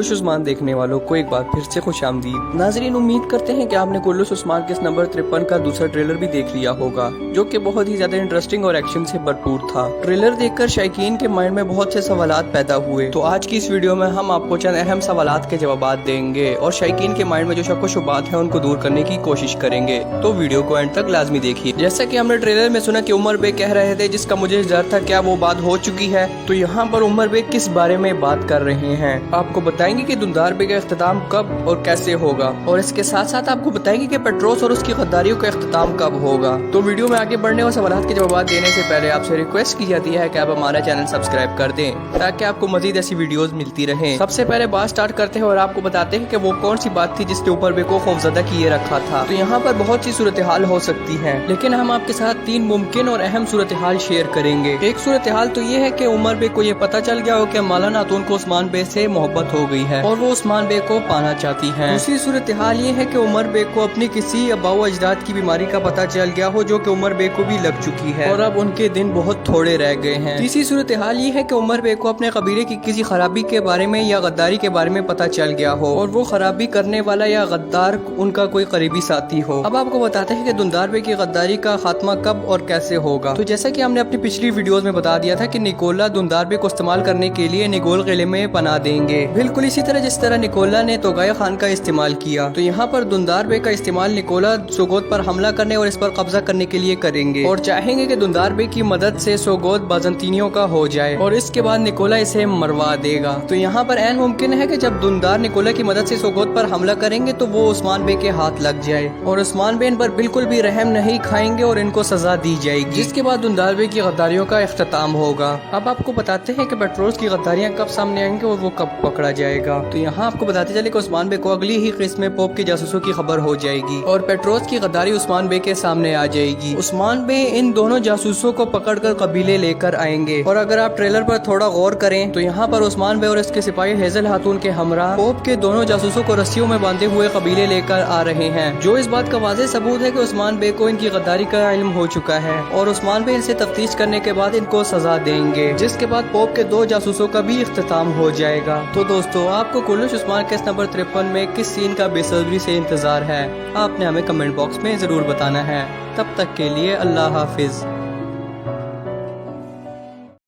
कुल्लुश उस्मान देखने वालों को एक बार फिर से खुश आमदीद। नाजरीन, उम्मीद करते हैं कि आपने कुल्लुश उस्मान केस नंबर 53 का दूसरा ट्रेलर भी देख लिया होगा, जो कि बहुत ही ज्यादा इंटरेस्टिंग और एक्शन से भरपूर था। ट्रेलर देखकर शायकीन के माइंड में बहुत से सवालात पैदा हुए, तो आज की इस वीडियो में हम आपको चंद अहम सवालात के जवाब देंगे और शायकीन के माइंड में जो शक व शुबात है उनको दूर करने की कोशिश करेंगे। तो वीडियो को एंड तक लाजमी देखिए। जैसा कि हमने ट्रेलर में सुना कि उमर बेग कह रहे थे जिसका मुझे डर था, क्या वो बात हो चुकी है? तो यहाँ पर उमर बेग किस बारे में बात कर रहे हैं आपको बताएंगे कि दुंदार बेग का इख्तिताम कब और कैसे होगा, और इसके साथ साथ आपको बताएंगे कि पेट्रोस और उसकी गद्दारियों का इख्तिताम कब होगा। तो वीडियो में आगे बढ़ने और सवालों के जवाब देने से पहले आपसे रिक्वेस्ट की जाती है कि आप हमारा चैनल सब्सक्राइब कर दें ताकि आपको मजीद ऐसी वीडियोस मिलती रहें। सबसे पहले बात स्टार्ट करते हैं और आपको बताते हैं कि वो कौन सी बात थी जिसने उमर बेग को खौफजदा किए रखा था। तो यहाँ पर बहुत सी सूरत हाल हो सकती है, लेकिन हम आपके साथ 3 मुमकिन और अहम सूरत हाल शेयर करेंगे। एक सूरत हाल तो ये है कि उमर बेग को ये पता चल गया हो कि माला नातून को उस्मान बेग से मोहब्बत हो गई है और वो उस्मान बेग को पाना चाहती है। दूसरी सूरत हाल ये है कि उमर बेग को अपनी किसी अबाओ अजदाद की बीमारी का पता चल गया हो जो कि उमर बेग को भी लग चुकी है और अब उनके दिन बहुत थोड़े रह गए हैं। तीसरी सूरत हाल ये है कि उमर बेग को अपने कबीले की किसी खराबी के बारे में या गद्दारी के बारे में पता चल गया हो और वो खराबी करने वाला या गद्दार उनका कोई करीबी साथी हो। अब आपको बताते हैं कि दुंदार बेग की गद्दारी का खात्मा कब और कैसे होगा। तो जैसा कि हमने अपनी पिछली वीडियोस में बता दिया था कि निकोला दुंदार बेग को इस्तेमाल करने के लिए निगोल किले में पनाह देंगे, बिल्कुल इसी तरह जिस तरह निकोला ने तोगाया खान का इस्तेमाल किया। तो यहाँ पर दुंदार बेग का इस्तेमाल निकोला सोगोत पर हमला करने और इस पर कब्जा करने के लिए करेंगे और चाहेंगे कि दुंदार बेग की मदद से सोगोत बाजंतीनियों का हो जाए और इसके बाद निकोला इसे मरवा देगा। तो यहाँ पर ऐन मुमकिन है कि जब दुंदार निकोला की मदद से सोगोत पर हमला करेंगे तो वो उस्मान बेग के हाथ लग जाए और उस्मान बेग पर बिल्कुल भी रहम नहीं खाएंगे और इनको सजा दी जाएगी, जिसके बाद दुंदार बेग की गद्दारियों का इख्तिताम होगा। अब आपको बताते हैं कि पेट्रोस की गद्दारियां कब सामने आएंगे और वो कब पकड़ा जाएगा। तो यहाँ आपको बताते चले कि उस्मान बेग को अगली ही किस्त में पोप के जासूसों की खबर हो जाएगी और पेट्रोस की गद्दारी उस्मान बेग के सामने आ जाएगी। उस्मान बेग इन दोनों जासूसों को पकड़कर कबीले लेकर आएंगे और अगर आप ट्रेलर पर थोड़ा गौर करें तो यहाँ पर उस्मान बेग और इसके सिपाही हेजल खातून के हमरा पोप के दोनों जासूसों को रस्सियों में बांधे हुए कबीले लेकर आ रहे हैं, जो इस बात का वाज़ेह सबूत है कि उस्मान बेग को इनकी गद्दारी का इल्म हो चुका है और उस्मान बेग इनसे तफ्तीश करने के बाद इनको सजा देंगे, जिसके बाद पोप के 2 जासूसों का भी इख्तिताम हो जाएगा। तो दोस्तों, आपको कुल्लुश उस्मान केस नंबर 53 में किस सीन का बेसब्री से इंतजार है, आपने हमें कमेंट बॉक्स में जरूर बताना है। तब तक के लिए अल्लाह हाफिज।